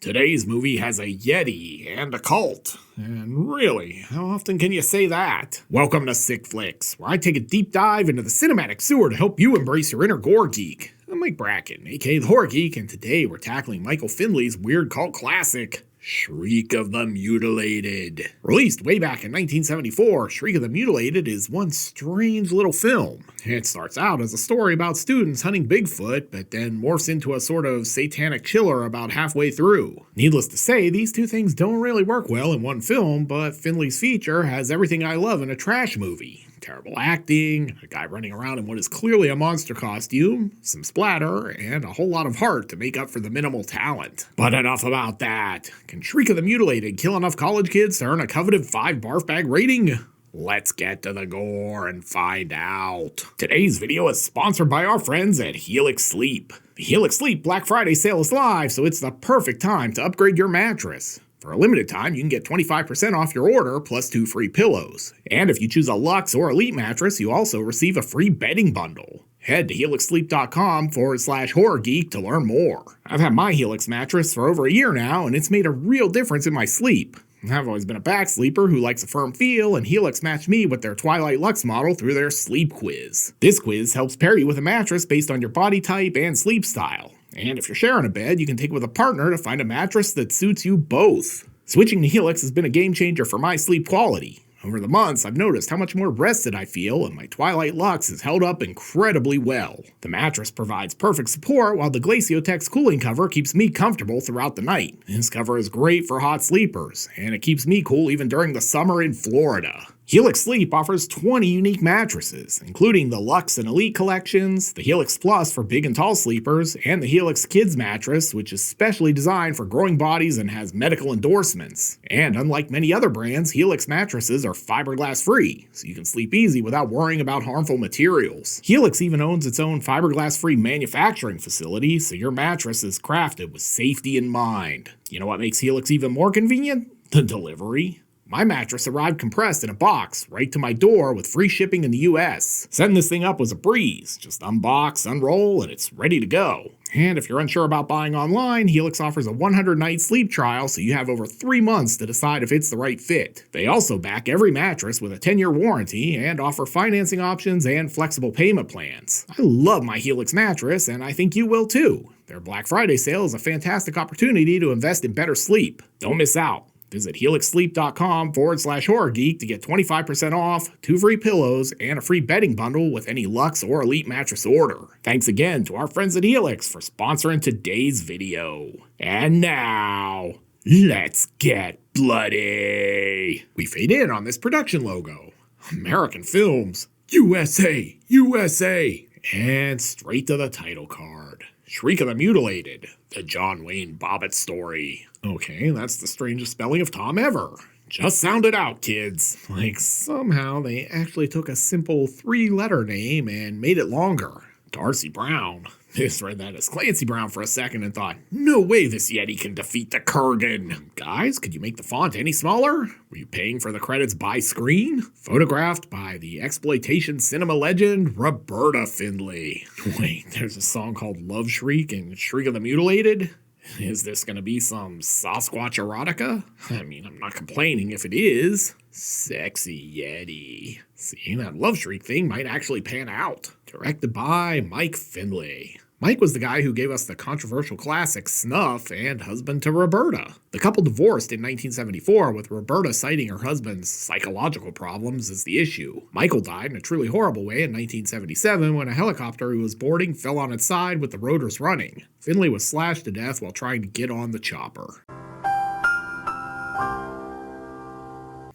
Today's movie has a yeti and a cult. And really, how often can you say that? Welcome to Sick Flicks, where I take a deep dive into the cinematic sewer to help you embrace your inner gore geek. I'm Mike Bracken, aka the Horror Geek, and today we're tackling Michael Finley's weird cult classic, Shriek of the Mutilated. Released way back in 1974, Shriek of the Mutilated is one strange little film. It starts out as a story about students hunting Bigfoot, but then morphs into a sort of satanic killer about halfway through. Needless to say, these two things don't really work well in one film, but Finley's feature has everything I love in a trash movie. Terrible acting, a guy running around in what is clearly a monster costume, some splatter, and a whole lot of heart to make up for the minimal talent. But enough about that. Can Shriek of the Mutilated kill enough college kids to earn a coveted 5 barf bag rating? Let's get to the gore and find out. Today's video is sponsored by our friends at Helix Sleep. The Helix Sleep Black Friday sale is live, so it's the perfect time to upgrade your mattress. For a limited time, you can get 25% off your order plus 2 free pillows. And if you choose a Luxe or Elite mattress, you also receive a free bedding bundle. Head to helixsleep.com/horrorgeek to learn more. I've had my Helix mattress for over a year now, and it's made a real difference in my sleep. I've always been a back sleeper who likes a firm feel, and Helix matched me with their Twilight Luxe model through their sleep quiz. This quiz helps pair you with a mattress based on your body type and sleep style. And if you're sharing a bed, you can take it with a partner to find a mattress that suits you both. Switching to Helix has been a game changer for my sleep quality. Over the months, I've noticed how much more rested I feel, and my Twilight Luxe has held up incredibly well. The mattress provides perfect support, while the Glaciotex cooling cover keeps me comfortable throughout the night. This cover is great for hot sleepers, and it keeps me cool even during the summer in Florida. Helix Sleep offers 20 unique mattresses, including the Luxe and Elite collections, the Helix Plus for big and tall sleepers, and the Helix Kids mattress, which is specially designed for growing bodies and has medical endorsements. And unlike many other brands, Helix mattresses are fiberglass free, so you can sleep easy without worrying about harmful materials. Helix even owns its own fiberglass free manufacturing facility, so your mattress is crafted with safety in mind. You know what makes Helix even more convenient? The delivery. My mattress arrived compressed in a box right to my door with free shipping in the US. Setting this thing up was a breeze. Just unbox, unroll, and it's ready to go. And if you're unsure about buying online, Helix offers a 100-night sleep trial, so you have over 3 months to decide if it's the right fit. They also back every mattress with a 10-year warranty and offer financing options and flexible payment plans. I love my Helix mattress, and I think you will too. Their Black Friday sale is a fantastic opportunity to invest in better sleep. Don't miss out. Visit helixsleep.com/horrorgeek to get 25% off, 2 free pillows, and a free bedding bundle with any Luxe or Elite mattress order. Thanks again to our friends at Helix for sponsoring today's video. And now, let's get bloody. We fade in on this production logo. American Films, USA, USA, and straight to the title card. Shriek of the Mutilated, the John Wayne Bobbitt story. Okay, that's the strangest spelling of Tom ever. Just sound it out, kids. Like, somehow they actually took a simple 3-letter name and made it longer. Darcy Brown. Just read that as Clancy Brown for a second and thought, no way this Yeti can defeat the Kurgan. Guys, could you make the font any smaller? Were you paying for the credits by screen? Photographed by the exploitation cinema legend, Roberta Findlay. Wait, there's a song called Love Shriek and Shriek of the Mutilated? Is this gonna be some Sasquatch erotica? I mean, I'm not complaining if it is. Sexy Yeti. See, that Love Shriek thing might actually pan out. Directed by Mike Finley. Mike was the guy who gave us the controversial classic Snuff and Husband to Roberta. The couple divorced in 1974, with Roberta citing her husband's psychological problems as the issue. Michael died in a truly horrible way in 1977 when a helicopter he was boarding fell on its side with the rotors running. Finley was slashed to death while trying to get on the chopper.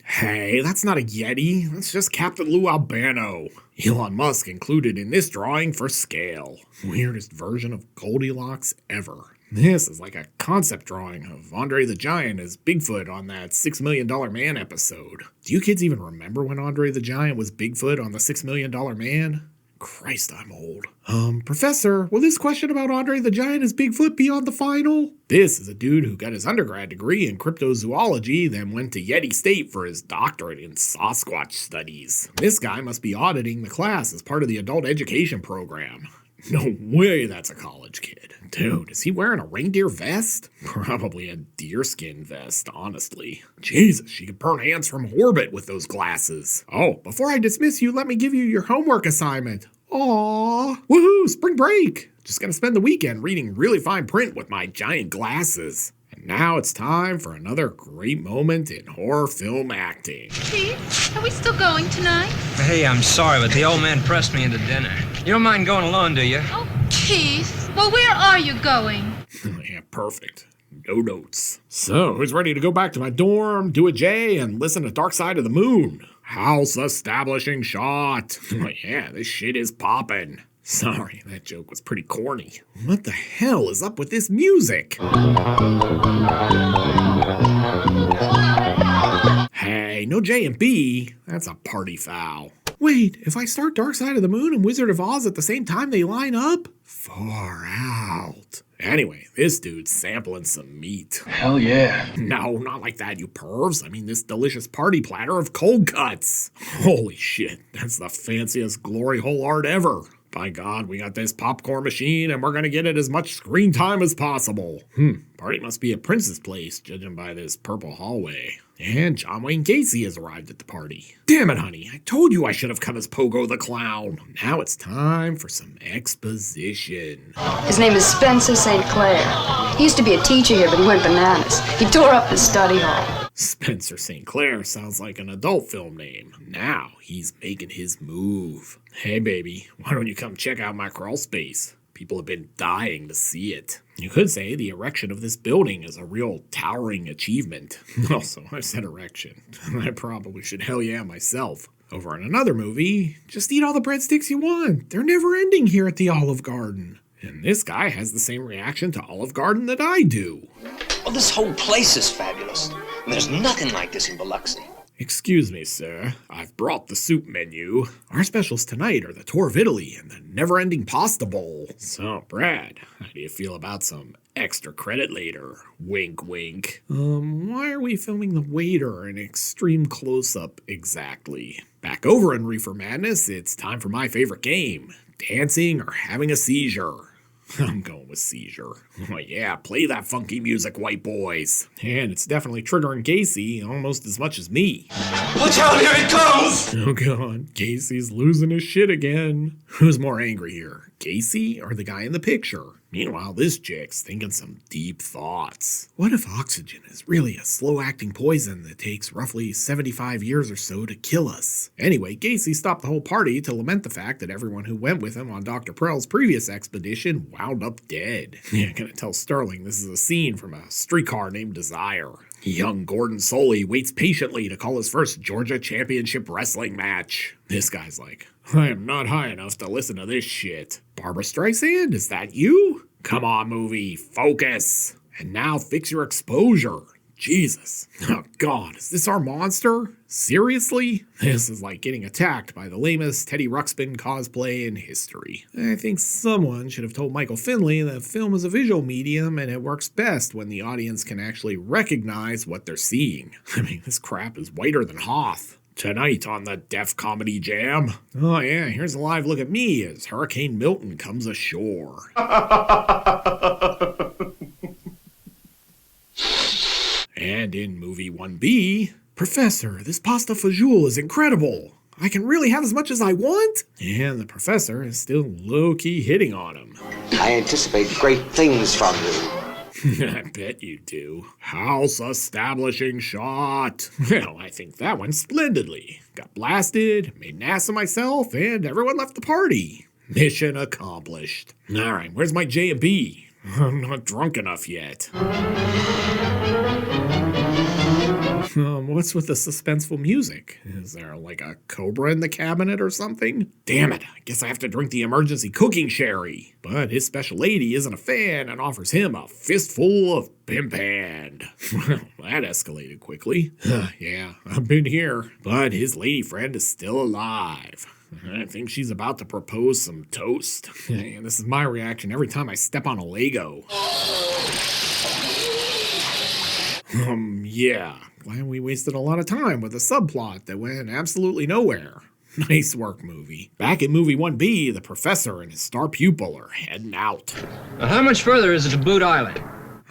Hey, that's not a Yeti, that's just Captain Lou Albano. Elon Musk included in this drawing for scale. Weirdest version of Goldilocks ever. This is like a concept drawing of Andre the Giant as Bigfoot on that $6 Million Man episode. Do you kids even remember when Andre the Giant was Bigfoot on the $6 Million Man? Christ, I'm old. Professor, will this question about Andre the Giant as Bigfoot be on the final? This is a dude who got his undergrad degree in cryptozoology, then went to Yeti State for his doctorate in Sasquatch studies. This guy must be auditing the class as part of the adult education program. No way that's a college kid. Dude, is he wearing a reindeer vest? Probably a deerskin vest, honestly. Jesus, she could burn ants from orbit with those glasses. Oh, before I dismiss you, let me give you your homework assignment. Aww. Woohoo, spring break. Just gonna spend the weekend reading really fine print with my giant glasses. And now it's time for another great moment in horror film acting. Keith, are we still going tonight? Hey, I'm sorry, but the old man pressed me into dinner. You don't mind going alone, do you? Oh, Keith. Well, where are you going? Yeah, perfect. No notes. So, who's ready to go back to my dorm, do a J, and listen to Dark Side of the Moon? House establishing shot. Yeah, this shit is poppin'. Sorry, that joke was pretty corny. What the hell is up with this music? Hey, no J and B. That's a party foul. Wait, if I start Dark Side of the Moon and Wizard of Oz at the same time they line up? Far out. Anyway, this dude's sampling some meat. Hell yeah. No, not like that, you pervs. I mean this delicious party platter of cold cuts. Holy shit, that's the fanciest glory hole art ever. By God, we got this popcorn machine and we're gonna get it as much screen time as possible. Party must be at Prince's place, judging by this purple hallway. And John Wayne Gacy has arrived at the party. Damn it, honey, I told you I should have come as Pogo the Clown. Now it's time for some exposition. His name is Spencer St. Clair. He used to be a teacher here, but he went bananas. He tore up the study hall. Spencer St. Clair sounds like an adult film name. Now he's making his move. Hey baby, why don't you come check out my crawl space? People have been dying to see it. You could say the erection of this building is a real towering achievement. Also, I said erection. I probably should hell yeah myself. Over in another movie, just eat all the breadsticks you want. They're never ending here at the Olive Garden. And this guy has the same reaction to Olive Garden that I do. Oh, this whole place is fabulous. And there's nothing like this in Biloxi. Excuse me, sir. I've brought the soup menu. Our specials tonight are the tour of Italy and the never-ending pasta bowl. So, Brad, how do you feel about some extra credit later? Wink, wink. Why are we filming the waiter in extreme close-up exactly? Back over in Reefer Madness, it's time for my favorite game. Dancing or having a seizure. I'm going with seizure. Oh yeah, play that funky music, white boys. And it's definitely triggering Gacy almost as much as me. Watch out, here it comes! Oh god, Gacy's losing his shit again. Who's more angry here, Gacy or the guy in the picture? Meanwhile, this chick's thinking some deep thoughts. What if oxygen is really a slow-acting poison that takes roughly 75 years or so to kill us? Anyway, Gacy stopped the whole party to lament the fact that everyone who went with him on Dr. Prell's previous expedition wound up dead. Yeah, gonna tell Sterling this is a scene from a streetcar named Desire. Young Gordon Soley waits patiently to call his first Georgia Championship Wrestling match. This guy's like, I am not high enough to listen to this shit. Barbara Streisand, is that you? Come on, movie, focus. And now fix your exposure. Jesus. Oh god, is this our monster? Seriously? This is like getting attacked by the lamest Teddy Ruxpin cosplay in history. I think someone should have told Michael Finley that film is a visual medium and it works best when the audience can actually recognize what they're seeing. I mean, this crap is whiter than Hoth. Tonight on the Def Comedy Jam. Oh yeah, here's a live look at me as Hurricane Milton comes ashore. And in movie 1B, Professor, this pasta fajoule is incredible. I can really have as much as I want? And the professor is still low-key hitting on him. I anticipate great things from you. I bet you do. House establishing shot. Well, I think that went splendidly. Got blasted, made an ass of myself, and everyone left the party. Mission accomplished. Alright, where's my J and B? I'm not drunk enough yet. What's with the suspenseful music? Is there like a cobra in the cabinet or something? Damn it, I guess I have to drink the emergency cooking sherry. But his special lady isn't a fan and offers him a fistful of pimp hand. Well, that escalated quickly. Yeah, I've been here. But his lady friend is still alive. I think she's about to propose some toast. And this is my reaction every time I step on a Lego. Yeah, glad we wasted a lot of time with a subplot that went absolutely nowhere. Nice work, movie. Back in movie 1B, the professor and his star pupil are heading out. How much further is it to Boot Island?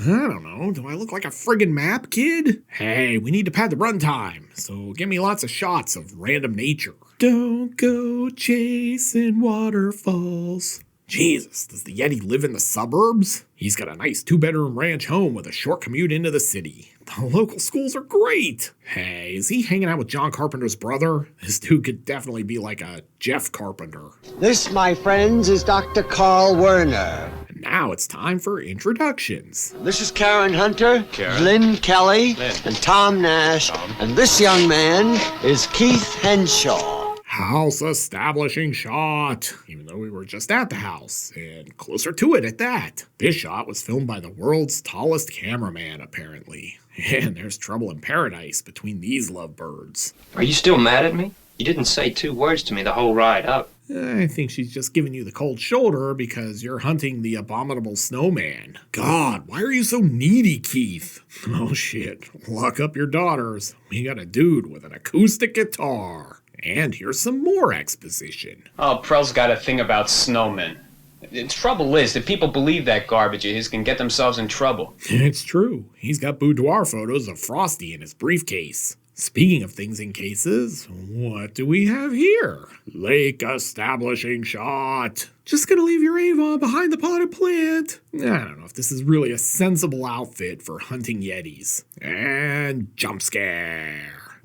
I don't know. Do I look like a friggin' map kid? Hey, we need to pad the runtime, so give me lots of shots of random nature. Don't go chasing waterfalls. Jesus, does the Yeti live in the suburbs? He's got a nice 2-bedroom ranch home with a short commute into the city. The local schools are great. Hey, is he hanging out with John Carpenter's brother? This dude could definitely be like a Jeff Carpenter. This, my friends, is Dr. Carl Werner. And now it's time for introductions. This is Karen Hunter, Lynn Kelly, and Tom Nash. And this young man is Keith Henshaw. House establishing shot, even though we were just at the house, and closer to it at that. This shot was filmed by the world's tallest cameraman, apparently. And there's trouble in paradise between these lovebirds. Are you still mad at me? You didn't say 2 words to me the whole ride up. I think she's just giving you the cold shoulder because you're hunting the abominable snowman. God, why are you so needy, Keith? Oh shit, lock up your daughters. We got a dude with an acoustic guitar. And here's some more exposition. Oh, Prell's got a thing about snowmen. The trouble is that people believe that garbage of his can get themselves in trouble. It's true. He's got boudoir photos of Frosty in his briefcase. Speaking of things in cases, what do we have here? Lake establishing shot. Just gonna leave your Avon behind the potted plant. I don't know if this is really a sensible outfit for hunting Yetis. And jump scare.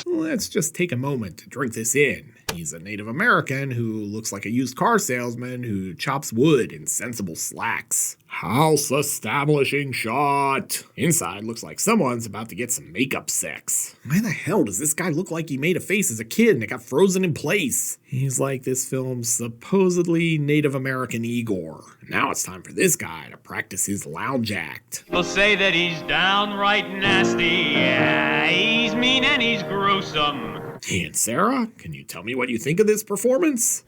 Let's just take a moment to drink this in. He's a Native American who looks like a used car salesman who chops wood in sensible slacks. House establishing shot. Inside looks like someone's about to get some makeup sex. Why the hell does this guy look like he made a face as a kid and it got frozen in place? He's like this film's supposedly Native American Igor. Now it's time for this guy to practice his lounge act. People say that he's downright nasty. Yeah, he's mean and he's gruesome. And Sarah, can you tell me what you think of this performance?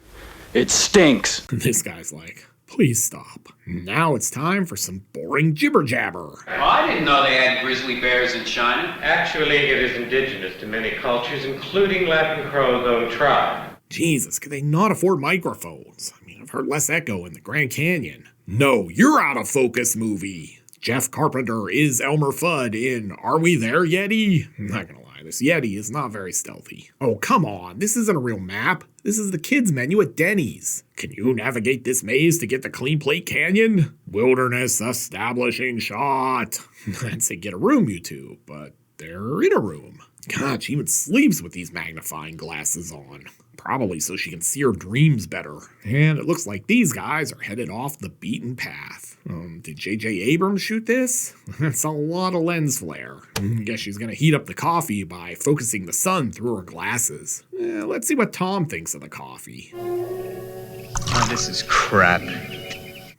It stinks. This guy's like, please stop. Now it's time for some boring jibber jabber. Oh, I didn't know they had grizzly bears in China. Actually, it is indigenous to many cultures, including Latin Crow's own tribe. Jesus, could they not afford microphones? I mean, I've heard less echo in the Grand Canyon. No, you're out of focus, movie. Jeff Carpenter is Elmer Fudd in Are We There, Yeti? I'm not gonna lie. This Yeti is not very stealthy. Oh, come on. This isn't a real map. This is the kids' menu at Denny's. Can you navigate this maze to get to Clean Plate Canyon? Wilderness establishing shot. I'd say get a room, you two, but they're in a room. God, she even sleeps with these magnifying glasses on. Probably so she can see her dreams better. And it looks like these guys are headed off the beaten path. Did J.J. Abrams shoot this? That's a lot of lens flare. Guess she's gonna heat up the coffee by focusing the sun through her glasses. Let's see what Tom thinks of the coffee. Oh, this is crap.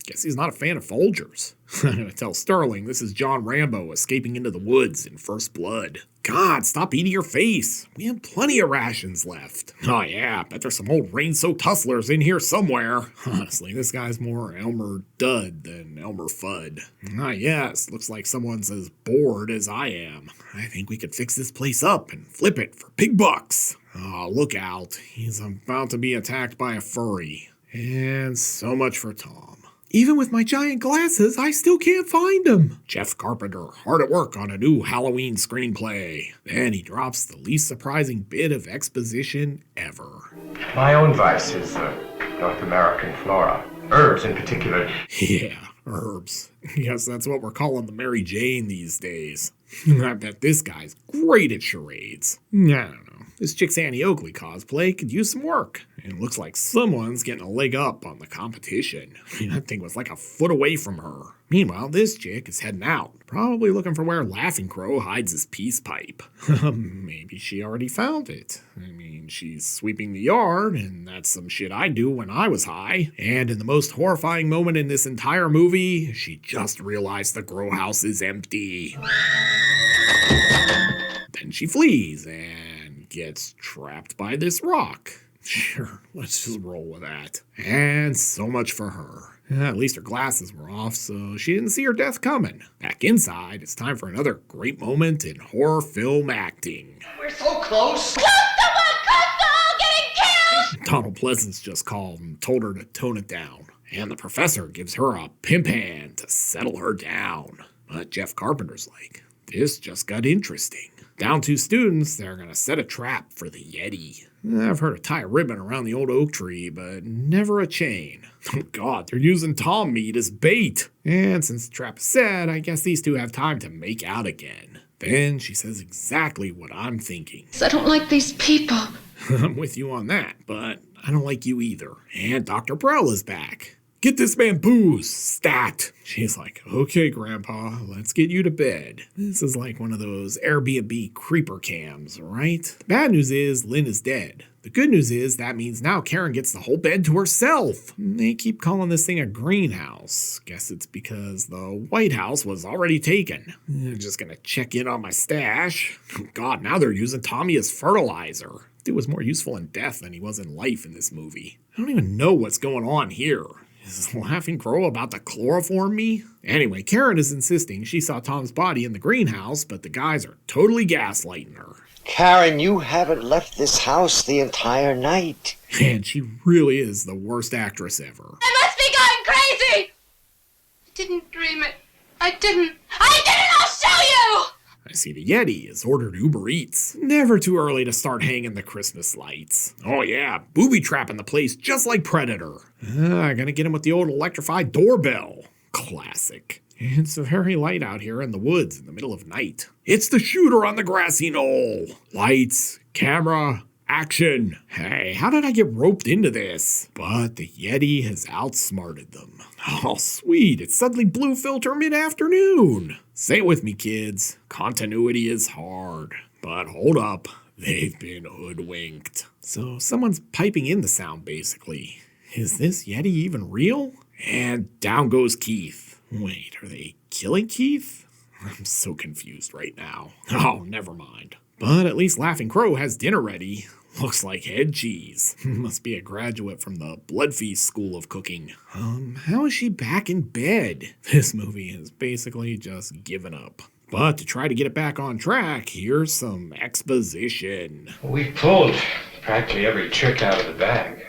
Guess he's not a fan of Folgers. I'm gonna tell Sterling this is John Rambo escaping into the woods in First Blood. God, stop eating your face. We have plenty of rations left. Oh yeah, bet there's some old rain-soaked hustlers in here somewhere. Honestly, this guy's more Elmer Dud than Elmer Fudd. Ah yes, looks like someone's as bored as I am. I think we could fix this place up and flip it for big bucks. Oh, look out. He's about to be attacked by a furry. And so much for Tom. Even with my giant glasses, I still can't find him. Jeff Carpenter, hard at work on a new Halloween screenplay. Then he drops the least surprising bit of exposition ever. My own vice is North American flora. Herbs in particular. Yeah, herbs. Yes, that's what we're calling the Mary Jane these days. I bet this guy's great at charades. I don't know. This chick's Annie Oakley cosplay could use some work. And it looks like someone's getting a leg up on the competition. That thing was like a foot away from her. Meanwhile, this chick is heading out, probably looking for where Laughing Crow hides his peace pipe. Maybe she already found it. I mean, she's sweeping the yard, and that's some shit I'd do when I was high. And in the most horrifying moment in this entire movie, she just realized the grow house is empty. Then she flees and gets trapped by this rock. Sure, let's just roll with that. And so much for her. At least her glasses were off, so she didn't see her death coming. Back inside, it's time for another great moment in horror film acting. We're so close. Donald Pleasance just called and told her to tone it down. And the professor gives her a pimp hand to settle her down. But Jeff Carpenter's like, this just got interesting. Down 2 students, they're gonna set a trap for the Yeti. I've heard of tie a ribbon around the old oak tree, but never a chain. Oh god, they're using Tom meat as bait. And since the trap is set, I guess these two have time to make out again. Then she says exactly what I'm thinking. I don't like these people. I'm with you on that, but I don't like you either. And Dr. Browl is back. Get this man booze, stat. She's like, okay, Grandpa, let's get you to bed. This is like one of those Airbnb creeper cams, right? The bad news is Lynn is dead. The good news is that means now Karen gets the whole bed to herself. They keep calling this thing a greenhouse. Guess it's because the White House was already taken. Just gonna check in on my stash. God, now they're using Tommy as fertilizer. Dude was more useful in death than he was in life in this movie. I don't even know what's going on here. Is Laughing Crow about to chloroform me? Anyway, Karen is insisting she saw Tom's body in the greenhouse, but the guys are totally gaslighting her. Karen, you haven't left this house the entire night. And she really is the worst actress ever. I must be going crazy! I didn't dream it. I didn't! I'll show you! I see the Yeti has ordered Uber Eats. Never too early to start hanging the Christmas lights. Oh yeah, booby trapping the place just like Predator. Gonna get him with the old electrified doorbell. Classic. It's very light out here in the woods in the middle of night. It's the shooter on the grassy knoll. Lights, camera, action. Hey, how did I get roped into this? But the Yeti has outsmarted them. Oh, sweet. It's suddenly blue filter mid-afternoon. Say it with me, kids. Continuity is hard. But hold up. They've been hoodwinked. So someone's piping in the sound, basically. Is this Yeti even real? And down goes Keith. Wait, are they killing Keith? I'm so confused right now. Oh, never mind. But at least Laughing Crow has dinner ready. Looks like head cheese. Must be a graduate from the Blood Feast School of Cooking. How is she back in bed? This movie has basically just given up. But to try to get it back on track, here's some exposition. We pulled practically every trick out of the bag.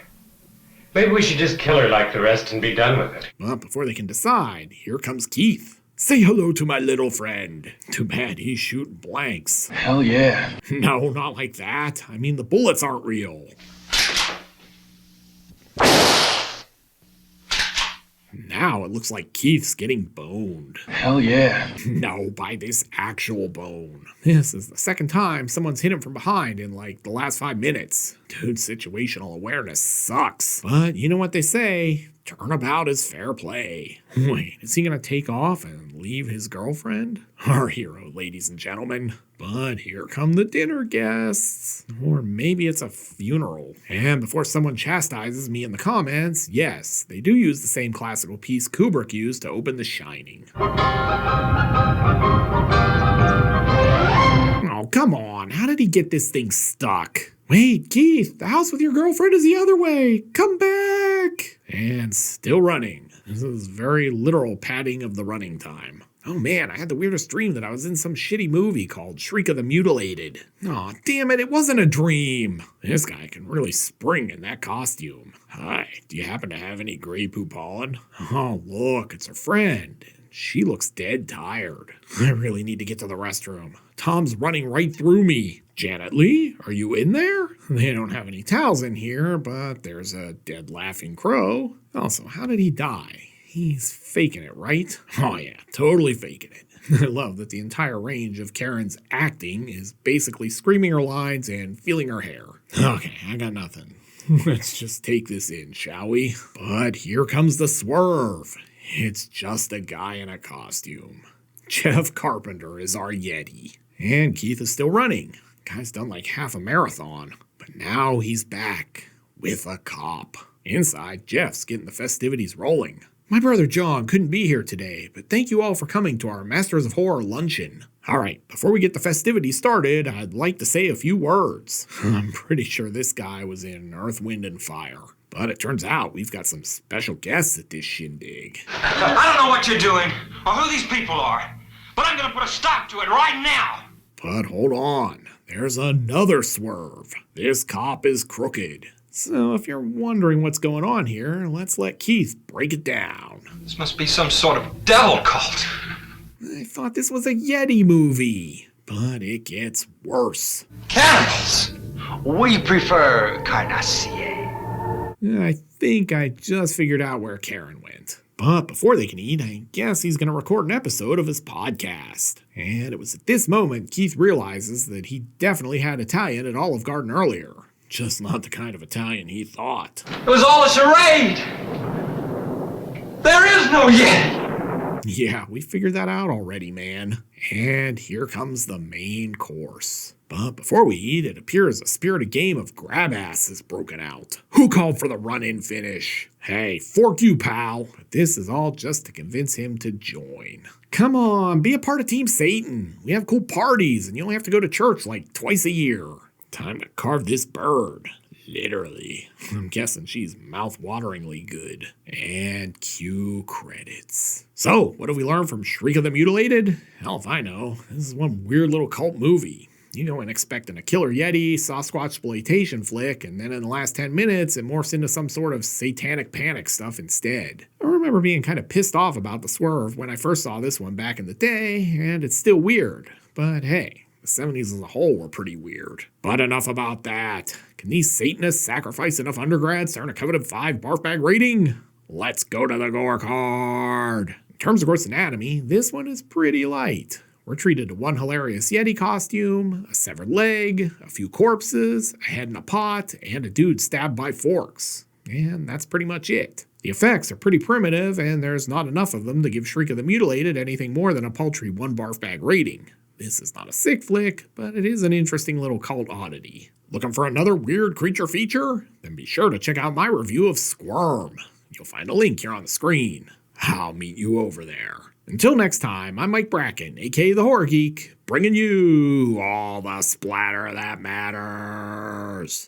Maybe we should just kill her like the rest and be done with it. But before they can decide, here comes Keith. Say hello to my little friend. Too bad he's shooting blanks. Hell yeah. No, not like that. I mean, the bullets aren't real. Now it looks like Keith's getting boned. Hell yeah. No, by this actual bone. This is the second time someone's hit him from behind in like the last 5 minutes. Dude, situational awareness sucks. But you know what they say, turnabout is fair play. Wait, is he gonna take off and leave his girlfriend? Our hero, ladies and gentlemen. But here come the dinner guests. Or maybe it's a funeral. And before someone chastises me in the comments, yes, they do use the same classical piece Kubrick used to open The Shining. Oh, come on. How did he get this thing stuck? Wait, Keith, the house with your girlfriend is the other way. Come back. And still running. This is very literal padding of the running time. Oh man, I had the weirdest dream that I was in some shitty movie called Shriek of the Mutilated. Aw, damn it, it wasn't a dream. This guy can really spring in that costume. Hi, do you happen to have any Grey Poo pollen? Oh, look, it's her friend. She looks dead tired. I really need to get to the restroom. Tom's running right through me. Janet Leigh, are you in there? They don't have any towels in here, but there's a dead Laughing Crow. Also, how did he die? He's faking it, right? Oh yeah, totally faking it. I love that the entire range of Karen's acting is basically screaming her lines and feeling her hair. Okay, I got nothing. Let's just take this in, shall we? But here comes the swerve. It's just a guy in a costume. Jeff Carpenter is our Yeti. And Keith is still running. Guy's done like half a marathon. But now he's back with a cop. Inside, Jeff's getting the festivities rolling. My brother John couldn't be here today, but thank you all for coming to our Masters of Horror luncheon. Alright, before we get the festivities started, I'd like to say a few words. I'm pretty sure this guy was in Earth, Wind, and Fire. But it turns out we've got some special guests at this shindig. I don't know what you're doing or who these people are, but I'm gonna put a stop to it right now. But hold on, there's another swerve. This cop is crooked. So if you're wondering what's going on here, let's let Keith break it down. This must be some sort of devil cult. I thought this was a Yeti movie, but it gets worse. Cannibals! We prefer carnassier. I think I just figured out where Karen went. But before they can eat, I guess he's going to record an episode of his podcast. And it was at this moment Keith realizes that he definitely had Italian at Olive Garden earlier. Just not the kind of Italian he thought. It was all a charade! There is no Yeti! Yeah, we figured that out already, man. And here comes the main course. But before we eat, it appears a spirited game of grab ass is broken out. Who called for the run-in finish? Hey, fork you, pal. This is all just to convince him to join. Come on, be a part of Team Satan. We have cool parties, and you only have to go to church like twice a year. Time to carve this bird. Literally. I'm guessing she's mouth-wateringly good. And cue credits. So, what have we learned from Shriek of the Mutilated? Hell if I know. This is one weird little cult movie. You go in expecting a killer yeti, Sasquatch exploitation flick, and then in the last 10 minutes, it morphs into some sort of satanic panic stuff instead. I remember being kind of pissed off about the swerve when I first saw this one back in the day, and it's still weird. But hey, the 70s as a whole were pretty weird. But enough about that. Can these Satanists sacrifice enough undergrads to earn a coveted 5 barf bag rating? Let's go to the gore card. In terms of gross anatomy, this one is pretty light. We're treated to one hilarious Yeti costume, a severed leg, a few corpses, a head in a pot, and a dude stabbed by forks. And that's pretty much it. The effects are pretty primitive, and there's not enough of them to give Shriek of the Mutilated anything more than a paltry 1 barf bag rating. This is not a sick flick, but it is an interesting little cult oddity. Looking for another weird creature feature? Then be sure to check out my review of Squirm. You'll find a link here on the screen. I'll meet you over there. Until next time, I'm Mike Bracken, aka the Horror Geek, bringing you all the splatter that matters.